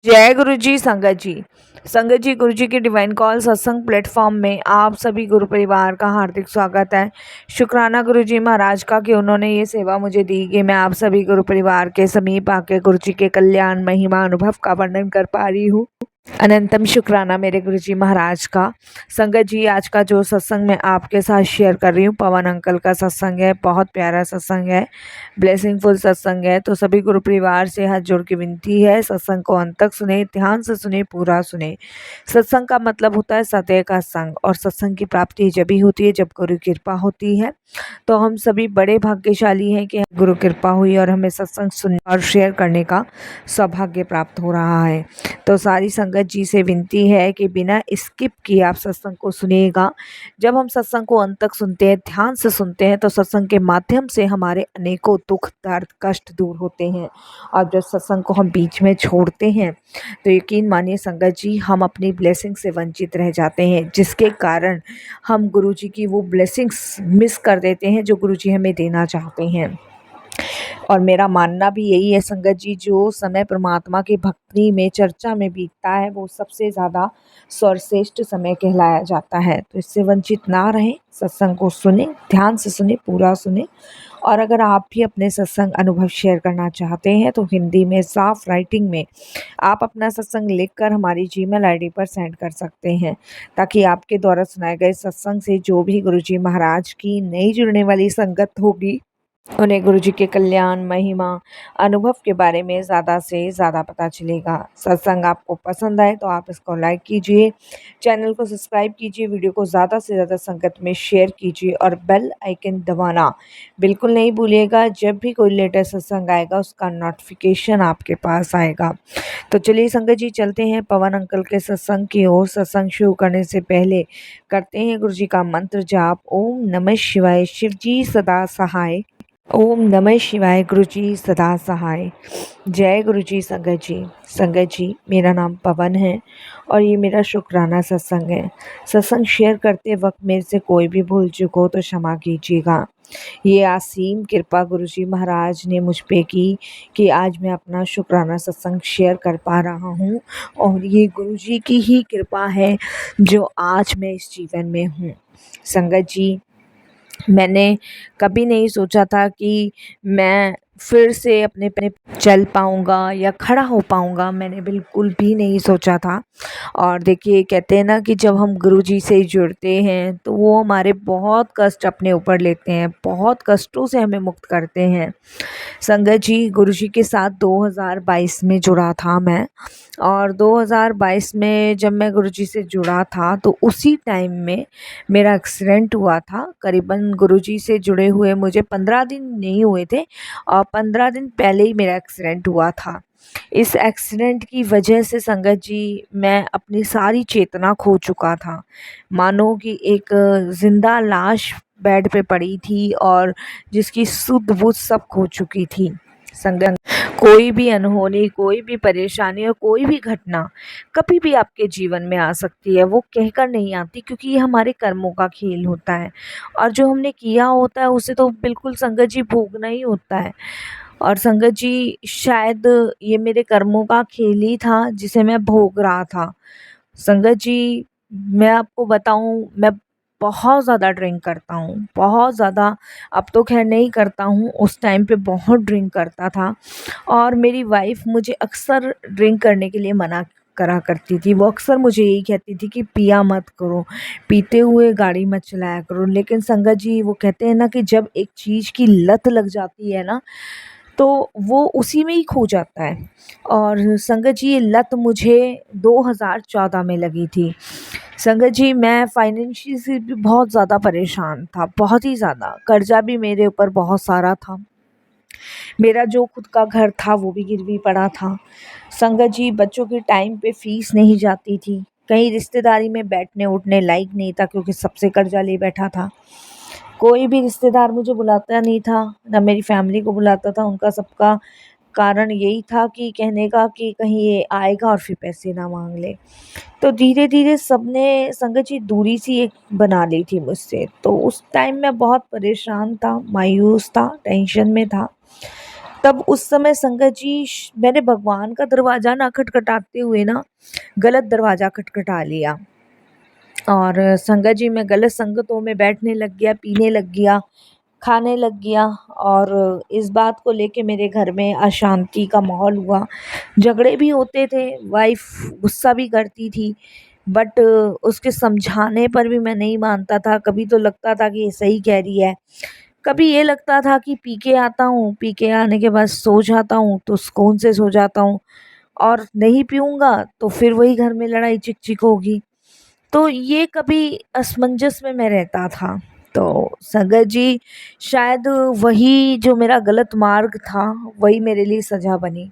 जय गुरु जी संगत जी। संगत जी, गुरु जी के डिवाइन कॉल सत्संग प्लेटफॉर्म में आप सभी गुरु परिवार का हार्दिक स्वागत है। शुक्राना गुरु जी महाराज का कि उन्होंने ये सेवा मुझे दी कि मैं आप सभी गुरु परिवार के समीप आके गुरु जी के कल्याण महिमा अनुभव का वर्णन कर पा रही हूँ। अनंतम शुक्राना मेरे गुरु जी महाराज का। संगत जी, आज का जो सत्संग मैं आपके साथ शेयर कर रही हूँ पवन अंकल का सत्संग है। बहुत प्यारा सत्संग है, ब्लेसिंगफुल सत्संग है। तो सभी गुरु परिवार से हाथ जोड़ के विनती है, सत्संग को अंत तक सुने, ध्यान से सुने, पूरा सुने। सत्संग का मतलब होता है सत्य का संग, और सत्संग की प्राप्ति जब ही होती है जब गुरु कृपा होती है। तो हम सभी बड़े भाग्यशाली हैं कि गुरु कृपा हुई और हमें सत्संग सुनने और शेयर करने का सौभाग्य प्राप्त हो रहा है। तो सारी संगत जी से विनती है कि बिना स्किप किए आप सत्संग को सुनिएगा। जब हम सत्संग को अंत तक सुनते हैं, ध्यान से सुनते हैं, तो सत्संग के माध्यम से हमारे अनेकों दुख दर्द कष्ट दूर होते हैं। और जब सत्संग को हम बीच में छोड़ते हैं तो यकीन मानिए संगत जी, हम अपनी ब्लेसिंग से वंचित रह जाते हैं, जिसके कारण हम गुरु जी की वो ब्लेसिंग्स मिस कर देते हैं जो गुरु जी हमें देना चाहते हैं। और मेरा मानना भी यही है संगत जी, जो समय परमात्मा की भक्ति में चर्चा में बीतता है वो सबसे ज़्यादा सर्वश्रेष्ठ समय कहलाया जाता है। तो इससे वंचित ना रहें, सत्संग को सुने, ध्यान से सुने, पूरा सुने। और अगर आप भी अपने सत्संग अनुभव शेयर करना चाहते हैं तो हिंदी में साफ राइटिंग में आप अपना सत्संग लिखकर हमारी जीमेल आईडी पर सेंड कर सकते हैं, ताकि आपके द्वारा सुनाए गए सत्संग से जो भी गुरुजी महाराज की नई जुड़ने वाली संगत होगी उन्हें गुरु जी के कल्याण महिमा अनुभव के बारे में ज़्यादा से ज़्यादा पता चलेगा। सत्संग आपको पसंद आए तो आप इसको लाइक कीजिए, चैनल को सब्सक्राइब कीजिए, वीडियो को ज़्यादा से ज़्यादा संगत में शेयर कीजिए और बेल आइकन दबाना बिल्कुल नहीं भूलिएगा। जब भी कोई लेटेस्ट सत्संग आएगा उसका नोटिफिकेशन आपके पास आएगा। तो चलिए संगत जी, चलते हैं पवन अंकल के सत्संग की ओर। सत्संग शुरू करने से पहले करते हैं गुरु जी का मंत्र जाप। ओम नमः शिवाय, शिव जी सदा सहाय। ओम नमः शिवाय, गुरु जी सदा सहाय। जय गुरु जी संगत जी। संगत जी, मेरा नाम पवन है और ये मेरा शुक्राना सत्संग है। सत्संग शेयर करते वक्त मेरे से कोई भी भूल चूक हो तो क्षमा कीजिएगा। ये असीम कृपा गुरु जी महाराज ने मुझ पे की कि आज मैं अपना शुक्राना सत्संग शेयर कर पा रहा हूँ, और ये गुरु जी की ही कृपा है जो आज मैं इस जीवन में हूँ। संगत जी, मैंने कभी नहीं सोचा था कि मैं फिर से अपने पे चल पाऊँगा या खड़ा हो पाऊँगा, मैंने बिल्कुल भी नहीं सोचा था। और देखिए, कहते हैं ना कि जब हम गुरुजी से जुड़ते हैं तो वो हमारे बहुत कष्ट अपने ऊपर लेते हैं, बहुत कष्टों से हमें मुक्त करते हैं। संगत जी, गुरुजी के साथ 2022 में जुड़ा था मैं, और 2022 में जब मैं गुरुजी से जुड़ा था तो उसी टाइम में मेरा एक्सीडेंट हुआ था। करीबन गुरुजी से जुड़े हुए मुझे 15 दिन नहीं हुए थे, और 15 दिन पहले ही मेरा एक्सीडेंट हुआ था। इस एक्सीडेंट की वजह से संगत जी, मैं अपनी सारी चेतना खो चुका था। मानो कि एक जिंदा लाश बेड पे पड़ी थी और जिसकी सुध बुध सब खो चुकी थी। संगत, कोई भी अनहोनी, कोई भी परेशानी और कोई भी घटना कभी भी आपके जीवन में आ सकती है। वो कहकर नहीं आती, क्योंकि ये हमारे कर्मों का खेल होता है, और जो हमने किया होता है उसे तो बिल्कुल संगत जी भोगना ही होता है। और संगत जी, शायद ये मेरे कर्मों का खेल ही था जिसे मैं भोग रहा था। संगत जी, मैं आपको बताऊं, मैं बहुत ज़्यादा ड्रिंक करता हूँ, बहुत ज़्यादा। अब तो खैर नहीं करता हूँ, उस टाइम पे बहुत ड्रिंक करता था। और मेरी वाइफ मुझे अक्सर ड्रिंक करने के लिए मना करा करती थी। वो अक्सर मुझे यही कहती थी कि पिया मत करो, पीते हुए गाड़ी मत चलाया करो। लेकिन संगत जी, वो कहते हैं ना कि जब एक चीज़ की लत लग जाती है ना, तो वो उसी में ही खो जाता है। और संगत जी, ये लत मुझे 2014 में लगी थी। संगत जी, मैं फाइनेंशियल से भी बहुत ज़्यादा परेशान था, बहुत ही ज़्यादा। कर्जा भी मेरे ऊपर बहुत सारा था। मेरा जो खुद का घर था वो भी गिरवी पड़ा था। संगत जी, बच्चों की टाइम पे फीस नहीं जाती थी। कहीं रिश्तेदारी में बैठने उठने लायक नहीं था, क्योंकि सबसे कर्जा ले बैठा था। कोई भी रिश्तेदार मुझे बुलाता नहीं था, ना मेरी फैमिली को बुलाता था। उनका सबका कारण यही था कि कहने का कि कहीं ये आएगा और फिर पैसे ना मांग ले। तो धीरे धीरे सबने संगत जी दूरी सी एक बना ली थी मुझसे। तो उस टाइम मैं बहुत परेशान था, मायूस था, टेंशन में था। तब उस समय संगत जी मैंने भगवान का दरवाज़ा ना खटखटाते हुए ना गलत दरवाज़ा खटखटा लिया। और संगत जी मैं गलत संगतों में बैठने लग गया, पीने लग गया, खाने लग गया। और इस बात को लेके मेरे घर में अशांति का माहौल हुआ। झगड़े भी होते थे, वाइफ़ गुस्सा भी करती थी, बट उसके समझाने पर भी मैं नहीं मानता था। कभी तो लगता था कि ये सही कह रही है, कभी ये लगता था कि पी के आता हूँ, पी के आने के बाद सो जाता हूँ तो सुकून से सो जाता हूँ, और नहीं पीऊँगा तो फिर वही घर में लड़ाई चिक-चिक होगी। तो ये कभी असमंजस में मैं रहता था। तो संगत जी शायद वही जो मेरा गलत मार्ग था, वही मेरे लिए सज़ा बनी।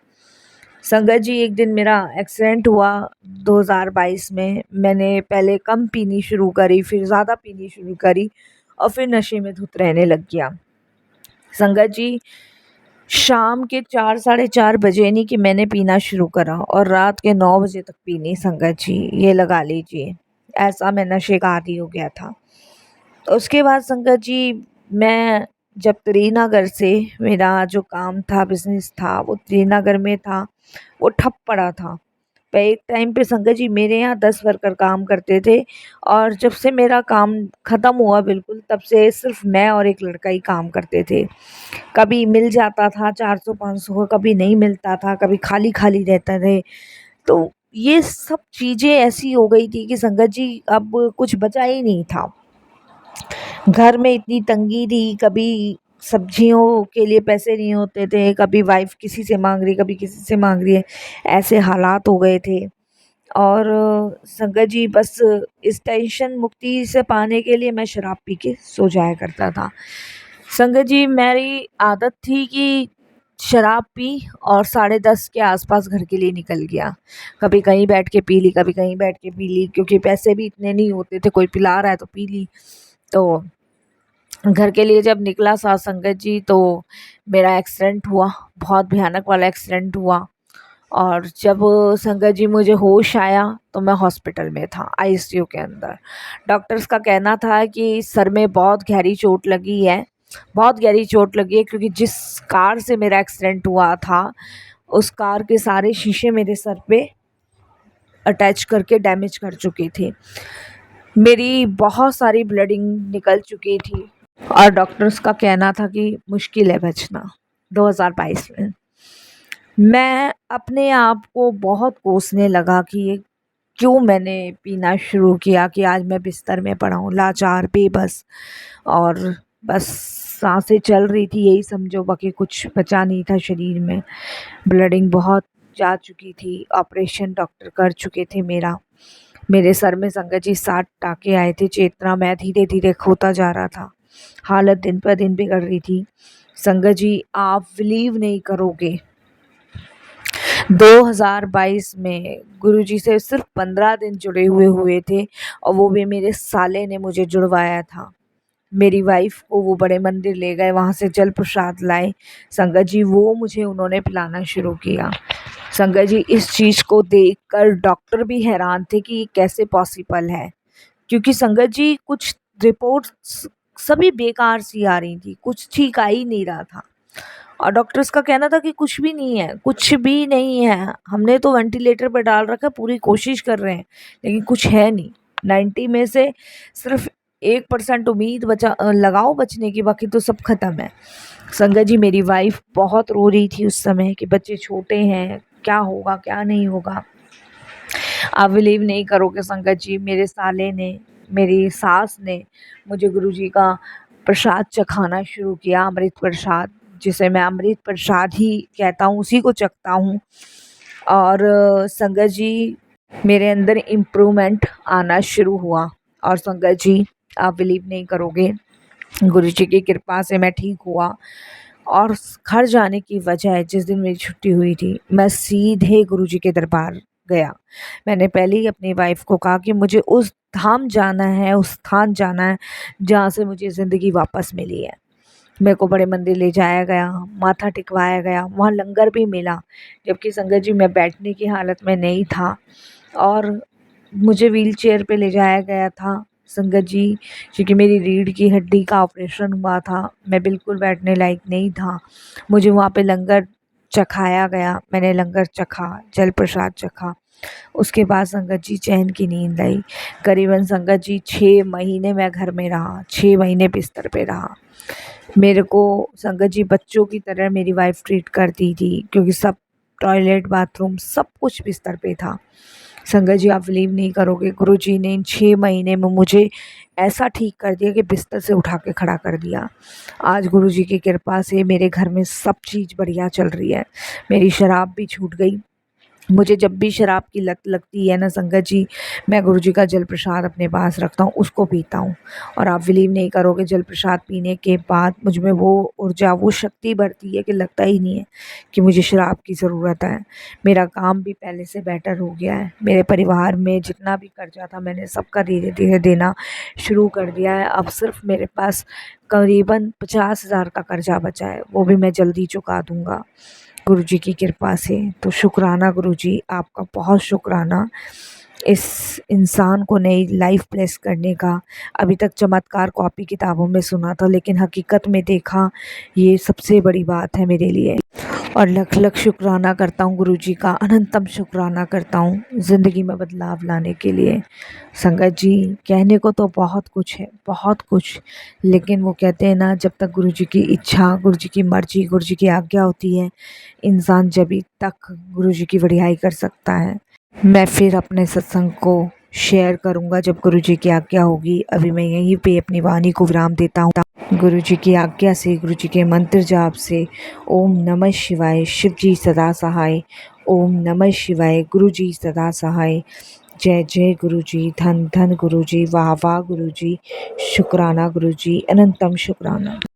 संगत जी एक दिन मेरा एक्सीडेंट हुआ 2022 में। मैंने पहले कम पीनी शुरू करी, फिर ज़्यादा पीनी शुरू करी और फिर नशे में धुत रहने लग गया। संगत जी शाम के 4 साढ़े 4 बजे नहीं कि मैंने पीना शुरू करा और रात के 9 बजे तक पीनी संगत जी, ये लगा लीजिए। ऐसा मैं नशे का आदी हो गया था। उसके बाद संगत जी मैं जब त्रिनगर से मेरा जो काम था, बिज़नेस था, वो त्रिनगर में था, वो ठप पड़ा था। एक टाइम पे संगत जी मेरे यहाँ 10 वर्कर काम करते थे और जब से मेरा काम ख़त्म हुआ बिल्कुल, तब से सिर्फ़ मैं और एक लड़का ही काम करते थे। कभी मिल जाता था 400-500 का, कभी नहीं मिलता था, कभी खाली-खाली रहते थे। तो ये सब चीज़ें ऐसी हो गई थी कि संगत जी अब कुछ बचा ही नहीं था। घर में इतनी तंगी थी, कभी सब्जियों के लिए पैसे नहीं होते थे, कभी वाइफ़ किसी से माँग रही, कभी किसी से माँग रही है, ऐसे हालात हो गए थे। और संगत जी बस इस टेंशन मुक्ति से पाने के लिए मैं शराब पी के सो जाया करता था। संगत जी मेरी आदत थी कि शराब पी और 10:30 के आस-पास घर के लिए निकल गया। कभी कहीं बैठ के पी ली, कभी कहीं बैठ के पी ली, क्योंकि पैसे भी इतने नहीं होते थे, कोई पिला रहा है तो पी ली। तो घर के लिए जब निकला साथ संगत जी, तो मेरा एक्सीडेंट हुआ, बहुत भयानक वाला एक्सीडेंट हुआ। और जब संगत जी मुझे होश आया तो मैं हॉस्पिटल में था, आईसीयू के अंदर। डॉक्टर्स का कहना था कि सर में बहुत गहरी चोट लगी है, बहुत गहरी चोट लगी है, क्योंकि जिस कार से मेरा एक्सीडेंट हुआ था, उस कार के सारे शीशे मेरे सर पे अटैच करके डैमेज कर चुकी थी। मेरी बहुत सारी ब्लीडिंग निकल चुकी थी और डॉक्टर्स का कहना था कि मुश्किल है बचना। 2022 में मैं अपने आप को बहुत कोसने लगा कि ये क्यों मैंने पीना शुरू किया, कि आज मैं बिस्तर में पड़ा हूँ लाचार, बेबस, और बस सांसें चल रही थी, यही समझो, बाकी कुछ बचा नहीं था शरीर में। ब्लीडिंग बहुत जा चुकी थी, ऑपरेशन डॉक्टर कर चुके थे मेरा। मेरे सर में संगत जी 60 टाँके आए थे, चेतना मैं धीरे-धीरे खोता जा रहा था। हालत दिन पर दिन बिगड़ रही थी। संगत जी आप बिलीव नहीं करोगे, 2022 में गुरुजी से सिर्फ 15 दिन जुड़े हुए थे और वो भी मेरे साले ने मुझे जुड़वाया था। मेरी वाइफ को वो बड़े मंदिर ले गए, वहाँ से जल प्रसाद लाए। संगत जी वो मुझे उन्होंने पिलाना शुरू किया। संगत जी इस चीज़ को देखकर डॉक्टर भी हैरान थे कि ये कैसे पॉसिबल है, क्योंकि संगत जी कुछ रिपोर्ट्स सभी बेकार सी आ रही थी, कुछ ठीक आ ही नहीं रहा था। और डॉक्टर्स का कहना था कि कुछ भी नहीं है, कुछ भी नहीं है, हमने तो वेंटिलेटर पे डाल रखा है, पूरी कोशिश कर रहे हैं, लेकिन कुछ है नहीं। 90 में से सिर्फ 1% उम्मीद लगाओ बचने की, बाकी तो सब खत्म है। संगत जी मेरी वाइफ बहुत रो रही थी उस समय कि बच्चे छोटे हैं, क्या होगा क्या नहीं होगा। आप बिलीव नहीं करोगे संगत जी, मेरे साले ने, मेरी सास ने मुझे गुरुजी का प्रसाद चखाना शुरू किया, अमृत प्रसाद, जिसे मैं अमृत प्रसाद ही कहता हूँ, उसी को चखता हूँ। और संगत जी मेरे अंदर इम्प्रूवमेंट आना शुरू हुआ। और संगत जी आप बिलीव नहीं करोगे, गुरुजी की कृपा से मैं ठीक हुआ। और घर जाने की वजह, जिस दिन मेरी छुट्टी हुई थी, मैं सीधे गुरुजी के दरबार गया। मैंने पहले ही अपनी वाइफ को कहा कि मुझे उस धाम जाना है, उस स्थान जाना है जहाँ से मुझे ज़िंदगी वापस मिली है। मेरे को बड़े मंदिर ले जाया गया, माथा टिकवाया गया, वहाँ लंगर भी मिला, जबकि संगत जी मैं बैठने की हालत में नहीं था और मुझे व्हीलचेयर पे ले जाया गया था। संगत जी, क्योंकि मेरी रीढ़ की हड्डी का ऑपरेशन हुआ था, मैं बिल्कुल बैठने लायक नहीं था। मुझे वहाँ पे लंगर चखाया गया, मैंने लंगर चखा, जल प्रसाद चखा। उसके बाद संगत जी चैन की नींद आई। करीबन संगत जी 6 महीने मैं घर में रहा, 6 महीने बिस्तर पे रहा। मेरे को संगत जी बच्चों की तरह मेरी वाइफ़ ट्रीट करती थी, क्योंकि सब टॉयलेट, बाथरूम सब कुछ बिस्तर पे था। संगत जी, आप बिलीव नहीं करोगे, गुरुजी ने इन 6 महीने में मुझे ऐसा ठीक कर दिया कि बिस्तर से उठा के खड़ा कर दिया। आज गुरुजी की कृपा से मेरे घर में सब चीज़ बढ़िया चल रही है। मेरी शराब भी छूट गई। मुझे जब भी शराब की लत लगती है ना संगत जी, मैं गुरुजी का जल प्रसाद अपने पास रखता हूँ, उसको पीता हूँ। और आप बिलीव नहीं करोगे, जल प्रसाद पीने के बाद मुझ में वो ऊर्जा, वो शक्ति बढ़ती है कि लगता ही नहीं है कि मुझे शराब की ज़रूरत है। मेरा काम भी पहले से बेटर हो गया है। मेरे परिवार में जितना भी कर्जा था, मैंने सबका धीरे-धीरे देना शुरू कर दिया है। अब सिर्फ़ मेरे पास करीबन 50,000 का कर्जा बचा है, वो भी मैं जल्दी चुका दूँगा गुरुजी की कृपा से। तो शुक्राना गुरुजी, आपका बहुत शुक्राना इस इंसान को नई लाइफ ब्लेस करने का। अभी तक चमत्कार कॉपी किताबों में सुना था, लेकिन हकीकत में देखा, ये सबसे बड़ी बात है मेरे लिए। और लख लख शुक्राना करता हूँ गुरुजी का, अनंतम शुक्राना करता हूँ ज़िंदगी में बदलाव लाने के लिए। संगत जी, कहने को तो बहुत कुछ है, बहुत कुछ, लेकिन वो कहते हैं ना, जब तक गुरुजी की इच्छा, गुरुजी की मर्जी, गुरुजी की आज्ञा होती है, इंसान जभी तक गुरुजी की वडियाई कर सकता है। मैं फिर अपने सत्संग को शेयर करूँगा जब गुरुजी की आज्ञा होगी। अभी मैं यहीं पे अपनी वाणी को विराम देता हूँ। गुरुजी की आज्ञा से, गुरुजी के मंत्र जाप से, ओम नमः शिवाय, शिव जी सदा सहाय। ओम नमः शिवाय, गुरुजी सदा सहाय। जय जय गुरुजी, धन धन गुरुजी, वाह वाह गुरुजी, शुक्राना गुरुजी, अनंतम शुक्राना।